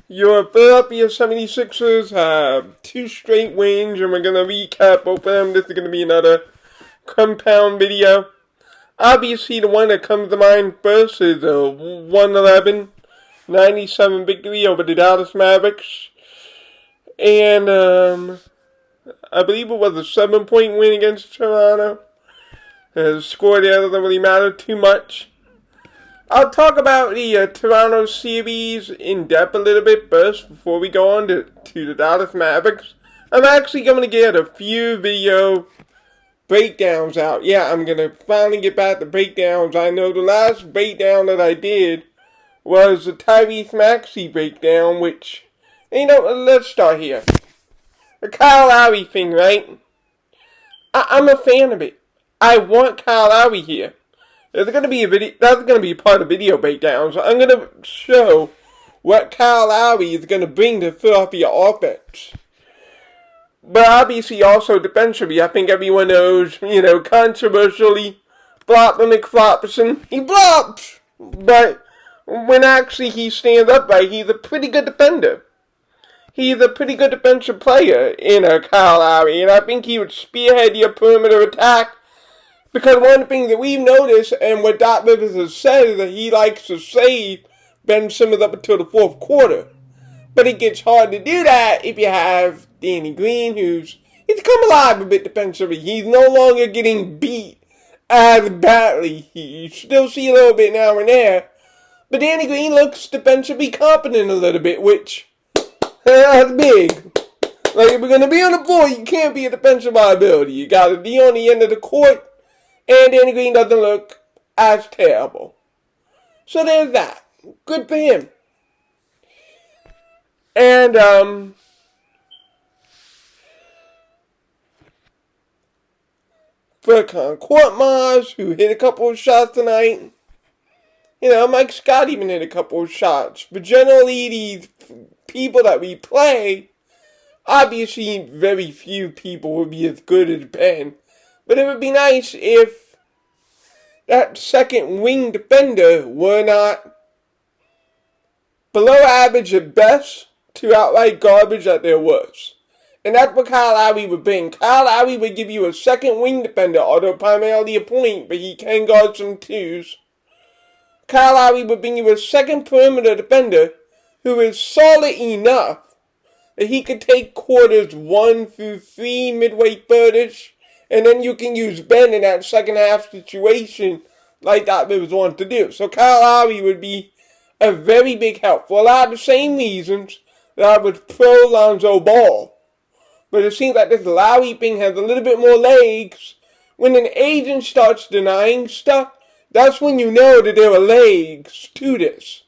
Your Philadelphia 76ers have 2 straight wins, and we're going to recap both of them. This is going to be another compound video. Obviously, the one that comes to mind first is a 111-97 victory over the Dallas Mavericks. And I believe it was a 7-point win against Toronto. The score there doesn't really matter too much. I'll talk about the Toronto series in depth a little bit first before we go on to the Dallas Mavericks. I'm actually going to get a few video breakdowns out. Yeah, I'm going to finally get back to breakdowns. I know the last breakdown that I did was the Tyrese Maxey breakdown, which, let's start here. The Kyle Lowry thing, right? I'm a fan of it. I want Kyle Lowry here. There's going to be a video. That's going to be part of video breakdowns. I'm going to show what Kyle Lowry is going to bring to Philadelphia offense. But obviously, also defensively, I think everyone knows, controversially, Flopper McFlopperson. He flops, but when actually he stands upright, he's a pretty good defender. He's a pretty good defensive player in Kyle Lowry, and I think he would spearhead your perimeter attack. Because one of the things that we've noticed, and what Doc Rivers has said, is that he likes to save Ben Simmons up until the fourth quarter. But it gets hard to do that if you have Danny Green, he's come alive a bit defensively. He's no longer getting beat as badly. You still see a little bit now and there. But Danny Green looks defensively competent a little bit, which, that's big. Like, if we're going to be on the floor, you can't be a defensive liability. You got to be on the end of the court. And Danny Green doesn't look as terrible. So there's that. Good for him. And, for Court Mars, who hit a couple of shots tonight. Mike Scott even hit a couple of shots. But generally, these people that we play, obviously very few people will be as good as Ben. But it would be nice if that second wing defender were not below average at best to outright garbage at their worst. And that's what Kyle Lowry would bring. Kyle Lowry would give you a second wing defender, although primarily a point, but he can guard some twos. Kyle Lowry would bring you a second perimeter defender who is solid enough that he could take quarters 1 through 3 midway thirdish. And then you can use Ben in that second half situation like Doc Rivers wants to do. So Kyle Lowry would be a very big help for a lot of the same reasons that I was pro Lonzo Ball. But it seems like this Lowry thing has a little bit more legs. When an agent starts denying stuff, that's when you know that there are legs to this.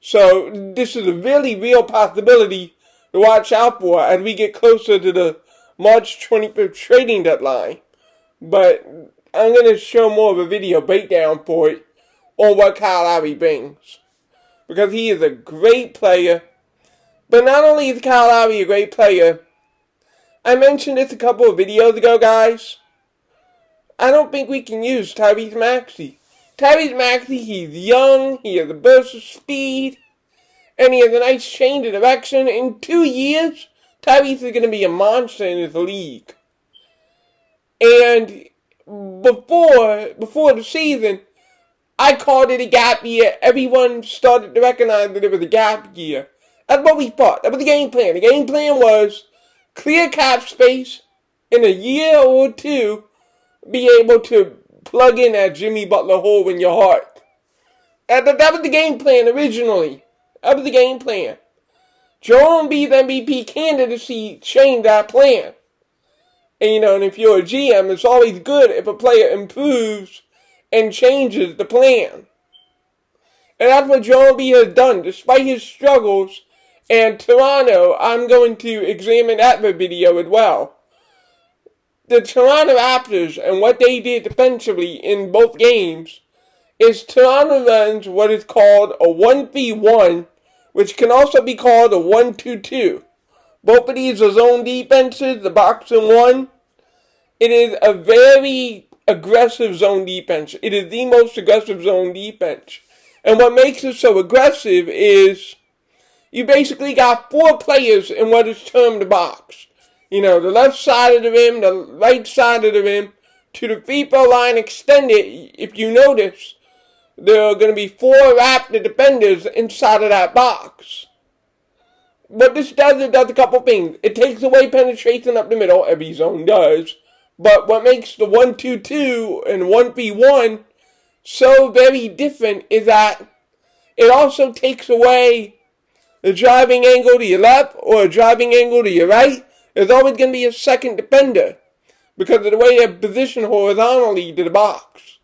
So this is a really real possibility to watch out for as we get closer to the March 25th trading deadline. But I'm going to show more of a video breakdown for it on what Kyle Lowry brings. Because he is a great player. But not only is Kyle Lowry a great player, I mentioned this a couple of videos ago, guys. I don't think we can use Tyrese Maxey. Tyrese Maxey, he's young, he has a burst of speed, and he has a nice change of direction. In 2 years, Tyrese is going to be a monster in this league. And before the season, I called it a gap year. Everyone started to recognize that it was a gap year. That's what we thought. That was the game plan. The game plan was clear cap space in a year or two, be able to plug in that Jimmy Butler hole in your heart. That was the game plan originally. That was the game plan. Joel Embiid's MVP candidacy changed that plan. And and if you're a GM, it's always good if a player improves and changes the plan. And that's what Joel Embiid has done, despite his struggles. And Toronto, I'm going to examine that video as well. The Toronto Raptors and what they did defensively in both games is Toronto runs what is called a 1-3-1, which can also be called a 1-2-2. Both of these are zone defenses, the box and one. It is a very aggressive zone defense. It is the most aggressive zone defense. And what makes it so aggressive is you basically got 4 players in what is termed the box. The left side of the rim, the right side of the rim, to the free throw line extended. If you notice, there are going to be 4 Raptor defenders inside of that box. What this does, it does a couple things. It takes away penetration up the middle, every zone does. But what makes the 1-2-2 and 1v1 so very different is that it also takes away the driving angle to your left or a driving angle to your right. There's always going to be a second defender because of the way they're positioned horizontally to the box.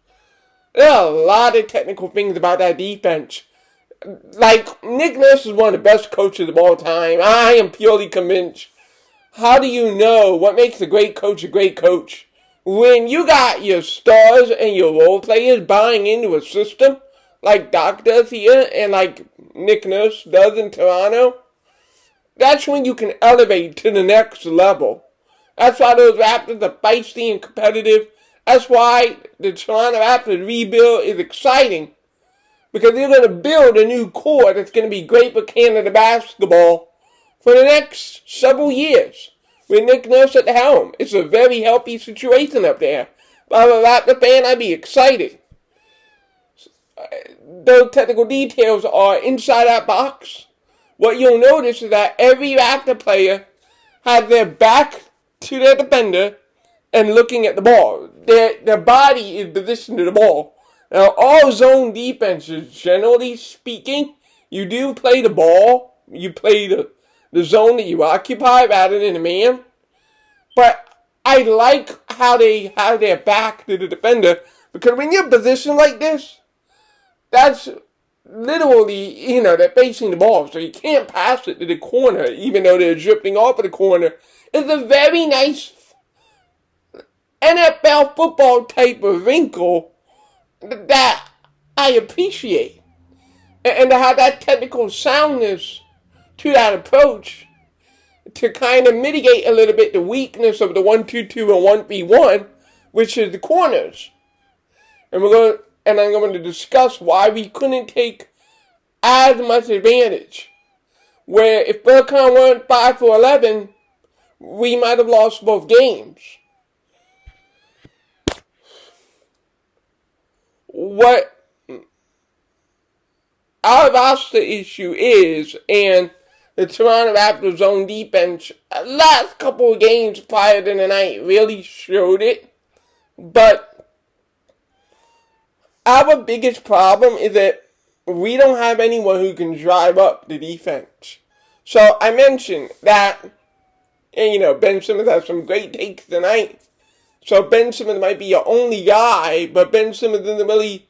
There are a lot of technical things about that defense. Like, Nick Nurse is one of the best coaches of all time. I am purely convinced. How do you know what makes a great coach a great coach? When you got your stars and your role players buying into a system, like Doc does here, and like Nick Nurse does in Toronto, that's when you can elevate to the next level. That's why those Raptors are feisty and competitive. That's why the Toronto Raptors rebuild is exciting. Because they're going to build a new core that's going to be great for Canada basketball for the next several years. With Nick Nurse at the helm. It's a very healthy situation up there. If I'm a Raptor fan, I'd be excited. Those technical details are inside that box. What you'll notice is that every Raptor player has their back to their defender and looking at the ball. Their body is positioned to the ball. Now, all zone defenses, generally speaking, you do play the ball. You play the zone that you occupy rather than the man. But I like how they have their back to the defender. Because when you're positioned like this, that's literally, they're facing the ball. So you can't pass it to the corner, even though they're drifting off of the corner. It's a very nice NFL football type of wrinkle that I appreciate. And to have that technical soundness to that approach to kind of mitigate a little bit the weakness of the 1-2-2 and 1v1, which is the corners. And I'm going to discuss why we couldn't take as much advantage. Where if Burkhan weren't 5 for 11, we might have lost both games. What our roster issue is, and the Toronto Raptors zone defense, last couple of games prior to the night really showed it. But our biggest problem is that we don't have anyone who can drive up the defense. So I mentioned that, and Ben Simmons has some great takes tonight. So Ben Simmons might be your only guy, but Ben Simmons isn't really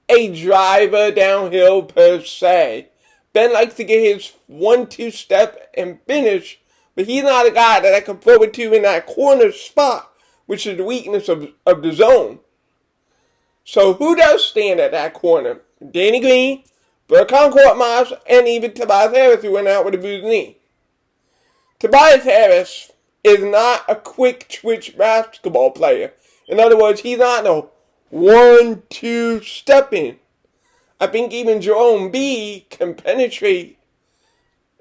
a driver downhill per se. Ben likes to get his 1-2 step and finish, but he's not a guy that I can throw it to in that corner spot, which is the weakness of the zone. So who does stand at that corner? Danny Green, Burkhan Korkmaz, and even Tobias Harris, who went out with a bruised knee. Tobias Harris is not a quick twitch basketball player. In other words, he's not no 1-2 step in. I think even Jerome B can penetrate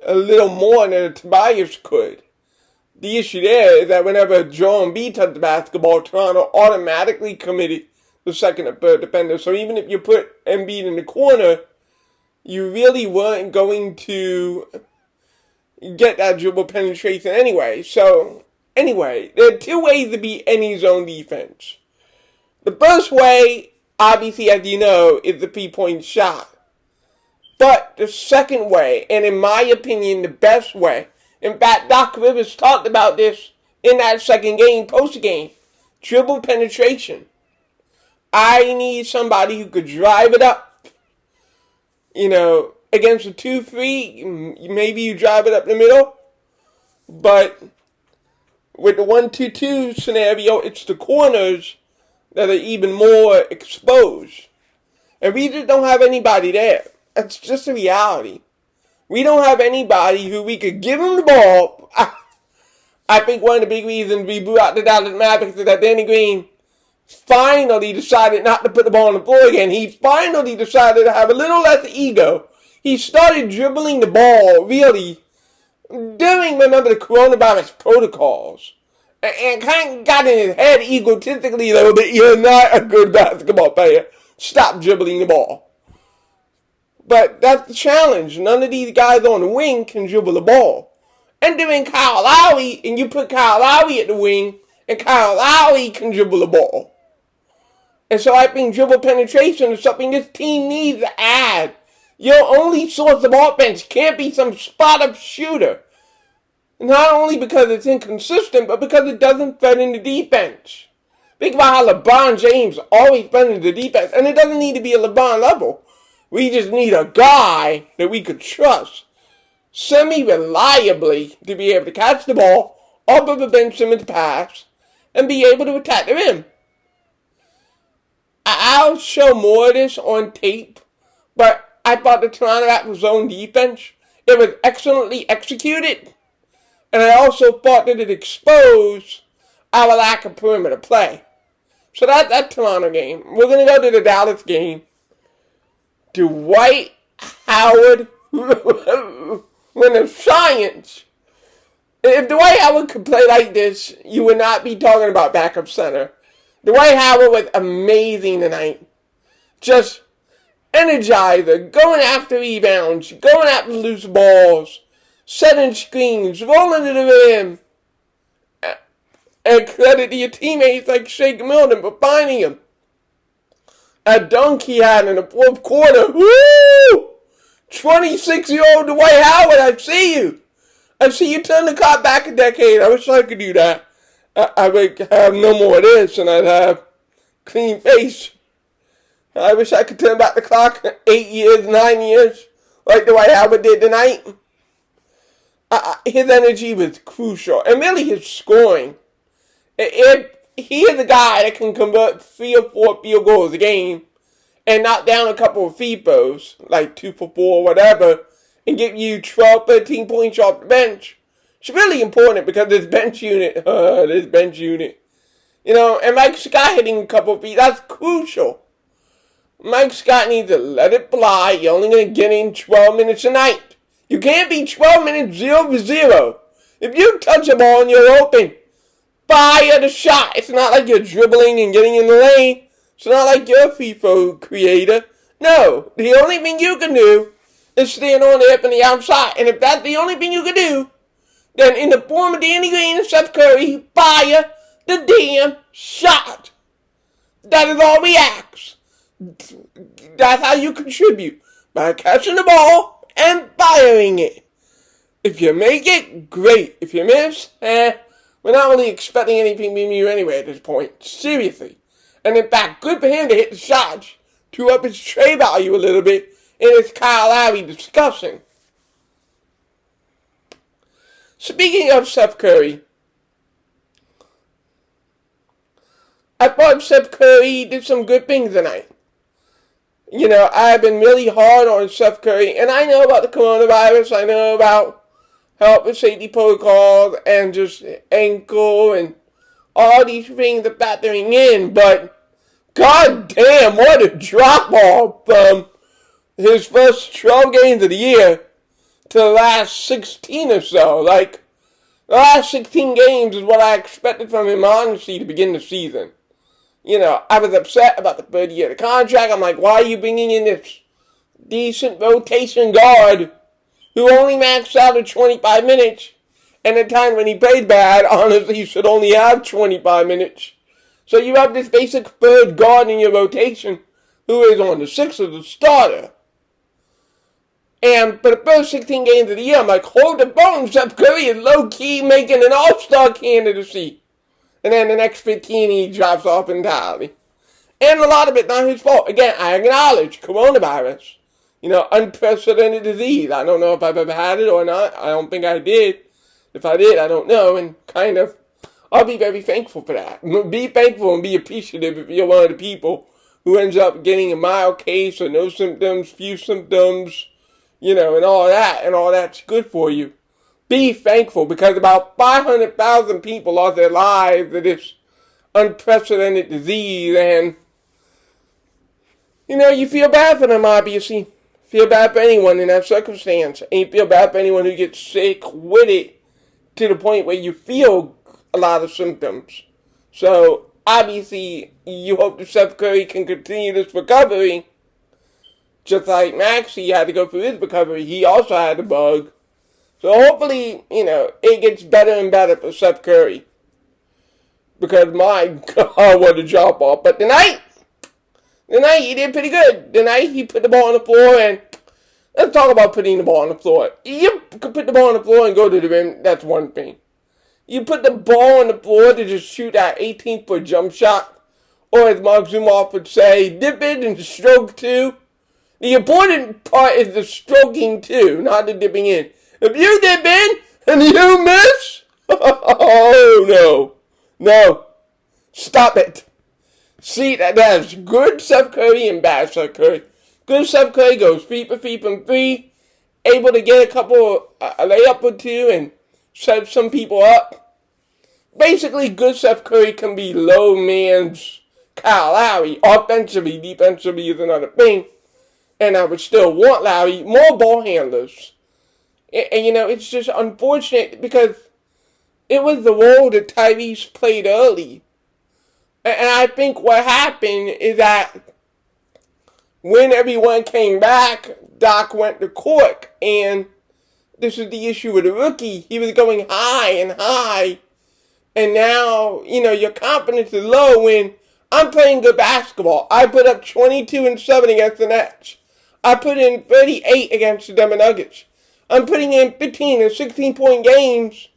a little more than Tobias could. The issue there is that whenever Jerome B touched the basketball, Toronto automatically committed the second or third defender. So even if you put Embiid in the corner, you really weren't going to get that dribble penetration anyway. So, anyway, there are 2 ways to beat any zone defense. The first way, obviously, as you know, is the 3-point shot. But the second way, and in my opinion, the best way, in fact, Doc Rivers talked about this in that second game, post-game, dribble penetration. I need somebody who could drive it up. Against a 2-3, maybe you drive it up the middle. But with the 1-2-2 scenario, it's the corners that are even more exposed. And we just don't have anybody there. That's just a reality. We don't have anybody who we could give him the ball. I think one of the big reasons we blew out the Dallas Mavericks is that Danny Green finally decided not to put the ball on the floor again. He finally decided to have a little less ego. he started dribbling the ball, really, during, remember, the coronavirus protocols. And kind of got in his head egotistically a little bit, you're not a good basketball player. Stop dribbling the ball. But that's the challenge. None of these guys on the wing can dribble the ball. And then Kyle Lowry, and you put Kyle Lowry at the wing, and Kyle Lowry can dribble the ball. And so I think dribble penetration is something this team needs to add. Your only source of offense can't be some spot-up shooter. Not only because it's inconsistent, but because it doesn't fit in the defense. Think about how LeBron James always fed into the defense, and it doesn't need to be a LeBron level. We just need a guy that we could trust semi-reliably to be able to catch the ball off of a Ben Simmons pass and be able to attack the rim. I'll show more of this on tape, but I thought the Toronto Raptors zone defense, it was excellently executed, and I also thought that it exposed our lack of perimeter play. So that Toronto game. We're going to go to the Dallas game. Dwight Howard, when of science. If Dwight Howard could play like this, you would not be talking about backup center. Dwight Howard was amazing tonight. Just energizer, going after rebounds, going after loose balls, setting screens, rolling to the rim. And credit to your teammates like Shake Milton for finding him. A dunk he had in the fourth quarter. Woo! 26-year-old Dwight Howard, I see you. I see you turn the clock back a decade. I wish I could do that. I would have no more of this, and I'd have clean face. I wish I could turn back the clock 8 years, 9 years, like Dwight Howard did tonight. His energy was crucial, and really his scoring. He is a guy that can convert 3 or 4 field goals a game and knock down a couple of free throws, like 2 for 4 or whatever, and give you 12, 13 points off the bench. It's really important because this bench unit, you know, and Mike Scott hitting a couple of feet, that's crucial. Mike Scott needs to let it fly. You're only going to get in 12 minutes a night. You can't be 12 minutes 0-0. If you touch a ball and you're open, fire the shot. It's not like you're dribbling and getting in the lane. It's not like you're a free throw creator. No, the only thing you can do is stand on there from the outside. And if that's the only thing you can do, then in the form of Danny Green and Steph Curry, fire the damn shot. That is all we ask. That's how you contribute. By catching the ball and firing it. If you make it, great. If you miss, we're not really expecting anything from you anyway at this point. Seriously. And in fact, good for him to hit the shots to up his trade value a little bit. And it's Kyle Lowry discussing. Speaking of Steph Curry, I thought Steph Curry did some good things tonight. You know, I've been really hard on Steph Curry, and I know about the coronavirus, I know about health and safety protocols, and just ankle, and all these things are factoring in, but god damn, what a drop-off from his first 12 games of the year to the last 16 or so. Like, the last 16 games is what I expected from him, honestly, to begin the season. You know, I was upset about the third year of the contract. I'm like, why are you bringing in this decent rotation guard who only maxed out at 25 minutes? And at the time when he played bad, honestly, he should only have 25 minutes. So you have this basic third guard in your rotation who is on the sixth as a starter. And for the first 16 games of the year, I'm like, hold the phone, Steph Curry is low-key making an all-star candidacy. And then the next 15, he drops off entirely. And a lot of it not his fault. Again, I acknowledge coronavirus. You know, unprecedented disease. I don't know if I've ever had it or not. I don't think I did. If I did, I don't know. And kind of, I'll be very thankful for that. Be thankful and be appreciative if you're one of the people who ends up getting a mild case or no symptoms, few symptoms, you know, and all that. And all that's good for you. Be thankful because about 500,000 people lost their lives to this unprecedented disease, and, you know, you feel bad for them, obviously. Feel bad for anyone in that circumstance. And you feel bad for anyone who gets sick with it to the point where you feel a lot of symptoms. So, obviously, you hope that Steph Curry can continue this recovery. Just like Maxey had to go through his recovery. He also had the bug. So, hopefully, it gets better and better for Steph Curry. Because, my God, what a drop off. But tonight, he did pretty good. Tonight, he put the ball on the floor, and let's talk about putting the ball on the floor. You can put the ball on the floor and go to the rim. That's one thing. You put the ball on the floor to just shoot that 18-foot jump shot. Or as Mark Zumoff would say, dip it and stroke too. The important part is the stroking too, not the dipping in. If you dip in and you miss, oh no. No. Stop it. See, that's good Steph Curry and bad Steph Curry. Good Steph Curry goes 3 for 3 from 3. Able to get a layup or two and set some people up. Basically, good Steph Curry can be low man's Kyle Lowry. Offensively, defensively is another thing. And I would still want Lowry. More ball handlers. And it's just unfortunate because it was the role that Tyrese played early. And I think what happened is that when everyone came back, Doc went to court. And this is the issue with the rookie. He was going high and high. And now, your confidence is low when I'm playing good basketball. I put up 22 and 7 against the Nets. I put in 38 against the Denver Nuggets. I'm putting in 15 and 16-point games.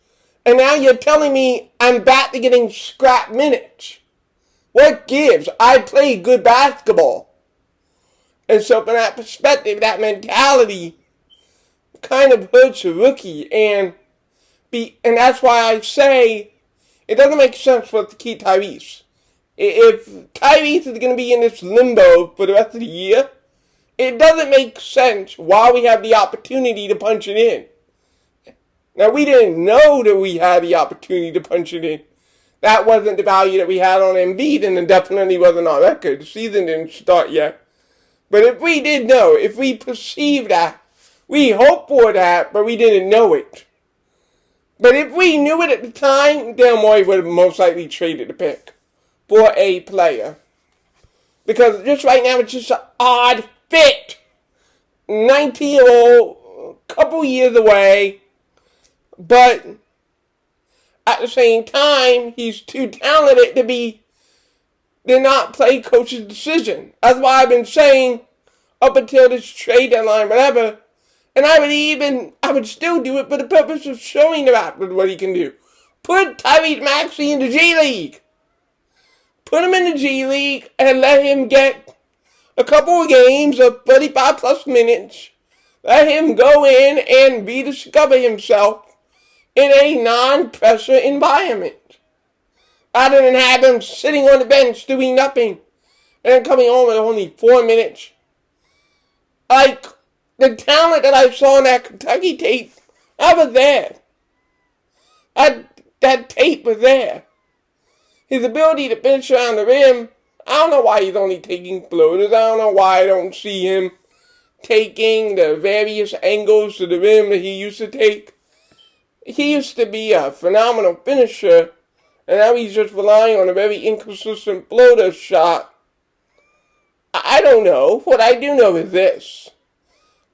And now you're telling me I'm back to getting scrap minutes. What gives? I play good basketball. And so from that perspective, that mentality kind of hurts a rookie. And that's why I say it doesn't make sense for us to keep Tyrese. If Tyrese is going to be in this limbo for the rest of the year, it doesn't make sense while we have the opportunity to punch it in. Now, we didn't know that we had the opportunity to punch it in. That wasn't the value that we had on Embiid, and it definitely wasn't on record. The season didn't start yet. But if we did know, if we perceived that, we hoped for that, but we didn't know it. But if we knew it at the time, Daryl Morey would have most likely traded the pick for a player. Because just right now, it's just an odd fit. 19-year-old, couple years away, but at the same time, he's too talented to not play coach's decision. That's why I've been saying up until this trade deadline, whatever, and I would still do it for the purpose of showing the Raptors what he can do. Put Tyrese Maxey in the G League. Put him in the G League and let him get a couple of games of 35 plus minutes. Let him go in and rediscover himself in a non-pressure environment. Rather than have him sitting on the bench doing nothing and then coming home with only 4 minutes. Like, the talent that I saw in that Kentucky tape, I was there. That tape was there. His ability to finish around the rim, I don't know why he's only taking floaters. I don't know why I don't see him taking the various angles to the rim that he used to take. He used to be a phenomenal finisher, and now he's just relying on a very inconsistent floater shot. I don't know. What I do know is this.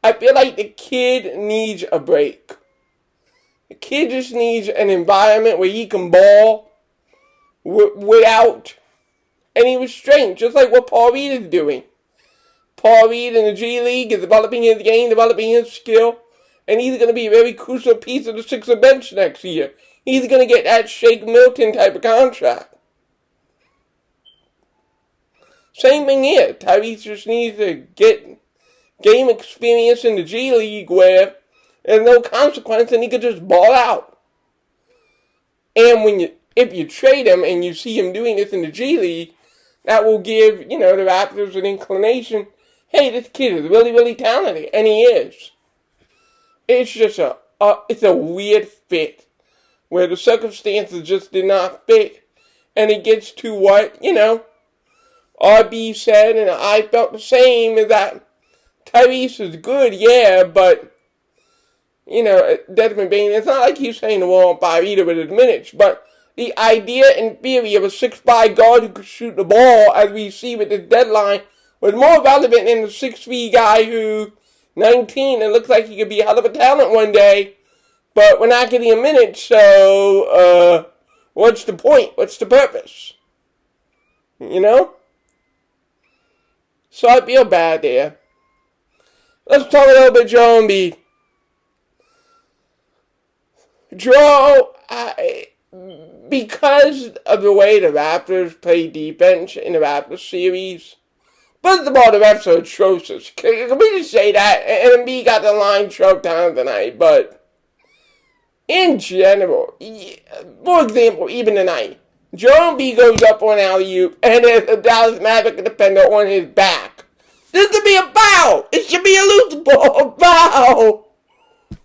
I feel like the kid needs a break. The kid just needs an environment where he can ball without any restraint, just like what Paul Reed is doing. Paul Reed in the G League is developing his game, developing his skill, and he's going to be a very crucial piece of the Sixer bench next year. He's going to get that Shake Milton type of contract. Same thing here. Tyrese just needs to get game experience in the G League where there's no consequence and he can just ball out. And if you trade him and you see him doing this in the G League, that will give, the Raptors an inclination. Hey, this kid is really, really talented. And he is. It's just it's a weird fit where the circumstances just did not fit. And it gets to what, RB said, and I felt the same, is that Tyrese is good, yeah, but, Desmond Bain, it's not like he's saying the world on fire either with his minutes, but the idea in theory of a 6'5" guard who could shoot the ball, as we see with this deadline, was more relevant than the 6'3" guy who, 19, and looks like he could be a hell of a talent one day, but we're not getting a minute, so, what's the point? What's the purpose? So I feel bad there. Let's talk a little bit Joe Embiid. Joe, because of the way the Raptors play defense in the Raptors series, first of all, the refs are atrocious. Can we just say that? And Embiid got the line choked down tonight, but in general, for example, even tonight, Joe Embiid goes up on alley-oop, and there's a Dallas Maverick defender on his back. This should be a foul. It should be a loose ball foul.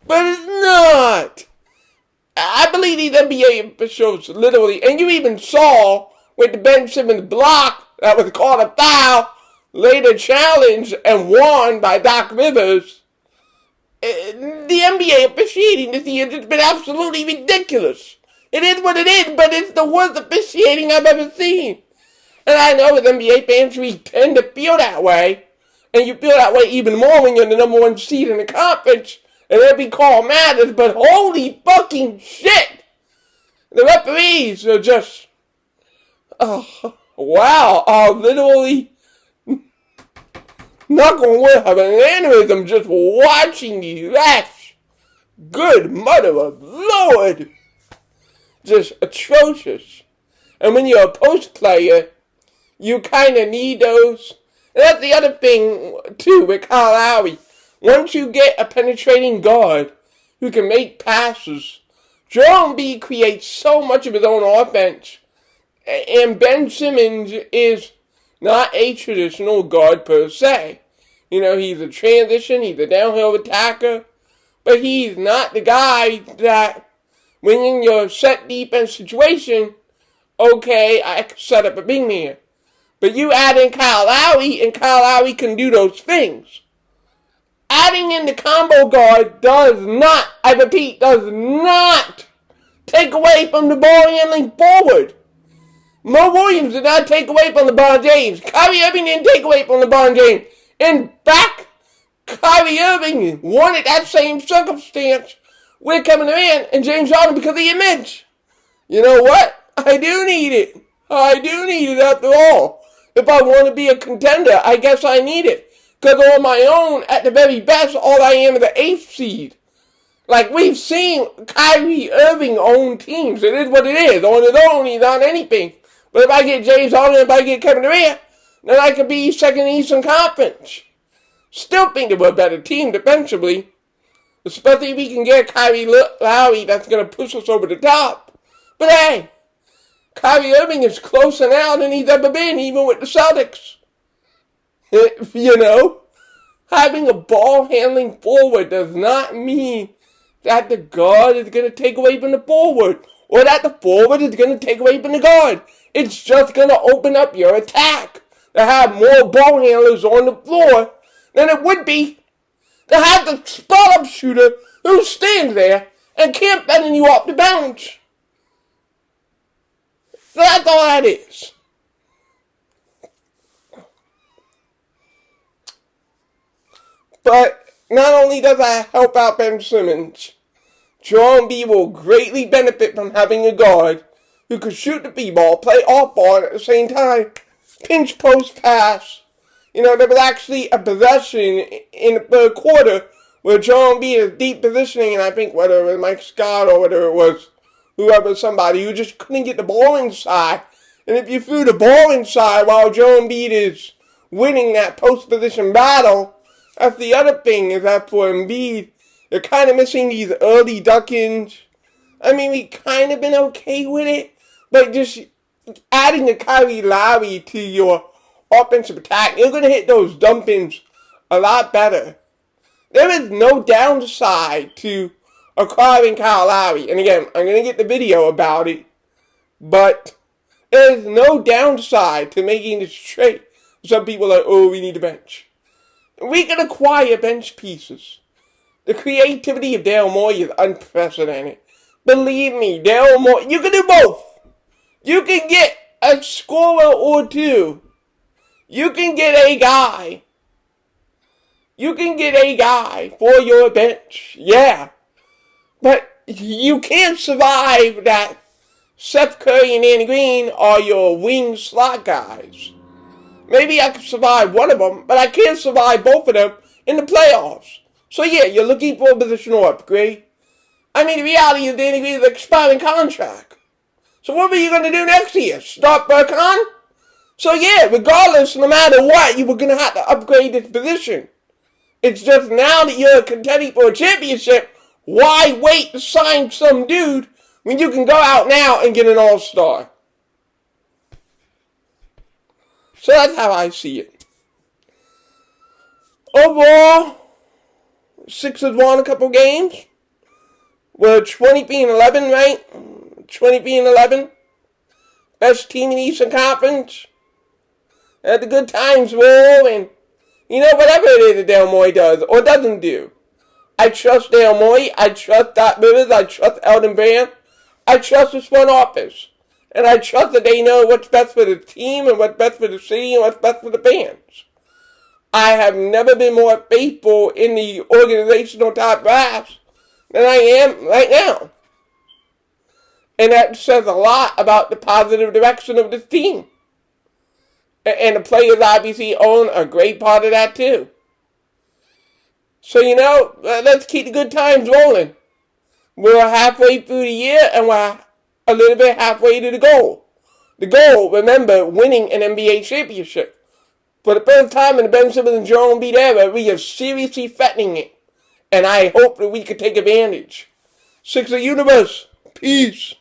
But it's not. I believe these NBA officials literally, and you even saw with the Ben Simmons block that was called a foul, later challenged and won by Doc Rivers. The NBA officiating this year has been absolutely ridiculous. It is what it is, but it's the worst officiating I've ever seen. And I know as NBA fans, we tend to feel that way. And you feel that way even more when you're the number one seed in the conference. And every call matters, but holy fucking shit! The referees are just, literally, not gonna win, have an aneurysm just watching these refs. Good mother of Lord! Just atrocious. And when you're a post player, you kind of need those. And that's the other thing, too, with Kyle Lowry. Once you get a penetrating guard who can make passes, Joel Embiid creates so much of his own offense. And Ben Simmons is not a traditional guard per se. He's a transition, he's a downhill attacker, but he's not the guy that, when in your set defense situation, okay, I can set up a big man. But you add in Kyle Lowry, and Kyle Lowry can do those things. Adding in the combo guard does not, I repeat, does not take away from the ball handling forward. Mo Williams did not take away from LeBron James. Kyrie Irving didn't take away from LeBron James. In fact, Kyrie Irving wanted that same circumstance with Kevin Durant and James Harden because of the image. You know what? I do need it. I do need it after all. If I want to be a contender, I guess I need it. Because on my own, at the very best, all I am is the 8th seed. Like we've seen Kyrie Irving own teams. It is what it is. On his own, he's not anything. But if I get James Harden, if I get Kevin Durant, then I could be second in the Eastern Conference. Still think that we're a better team defensively. Especially if we can get Kyrie Lowry, that's going to push us over the top. But hey, Kyrie Irving is closer now than he's ever been, even with the Celtics. Having a ball handling forward does not mean that the guard is going to take away from the forward, or that the forward is going to take away from the guard. It's just going to open up your attack to have more ball handlers on the floor than it would be to have the spot-up shooter who stands there and can't bend you off the bounce. So that's all that is. But not only does that help out Ben Simmons, Joel Embiid will greatly benefit from having a guard who could shoot the b-ball, play off-ball, and at the same time, pinch post pass. There was actually a possession in the third quarter where Joel Embiid is deep positioning, and I think whether it was Mike Scott or whether it was somebody who just couldn't get the ball inside. And if you threw the ball inside while Joel Embiid is winning that post-position battle, that's the other thing, is that for Embiid, they're kind of missing these early duck-ins. I mean, we kind of been okay with it, but just adding the Kyrie Lowry to your offensive attack, you're going to hit those dump-ins a lot better. There is no downside to acquiring Kyle Lowry. And again, I'm going to get the video about it, but there is no downside to making this trade. Some people are like, oh, we need a bench. We can acquire bench pieces. The creativity of Daryl Morey is unprecedented. Believe me, Daryl Morey, you can do both. You can get a scorer or two. You can get a guy. You can get a guy for your bench. Yeah. But you can't survive that Seth Curry and Danny Green are your wing slot guys. Maybe I can survive one of them, but I can't survive both of them in the playoffs. So yeah, you're looking for a positional upgrade. I mean, the reality is Danny Green is an expiring contract. So what are you going to do next year? Start Burkhan? So yeah, regardless, no matter what, you were going to have to upgrade this position. It's just now that you're contending for a championship, why wait to sign some dude when you can go out now and get an all-star? So that's how I see it. Overall, Sixers won a couple games. We're 20-11, right? 20-11. Best team in the Eastern Conference. Had the good times rolling. You know, whatever it is that Daryl Morey does or doesn't do. I trust Daryl Morey. I trust Doc Rivers. I trust Elton Brand. I trust his front office. And I trust that they know what's best for the team and what's best for the city and what's best for the fans. I have never been more faithful in the organizational top brass than I am right now. And that says a lot about the positive direction of this team. And the players obviously own a great part of that too. So, you know, let's keep the good times rolling. We're halfway through the year and we're a little bit halfway to the goal. The goal, remember, winning an NBA championship. For the first time in the Ben Simmons and Joel Embiid era, we are seriously threatening it. And I hope that we can take advantage. Sixer Universe, peace.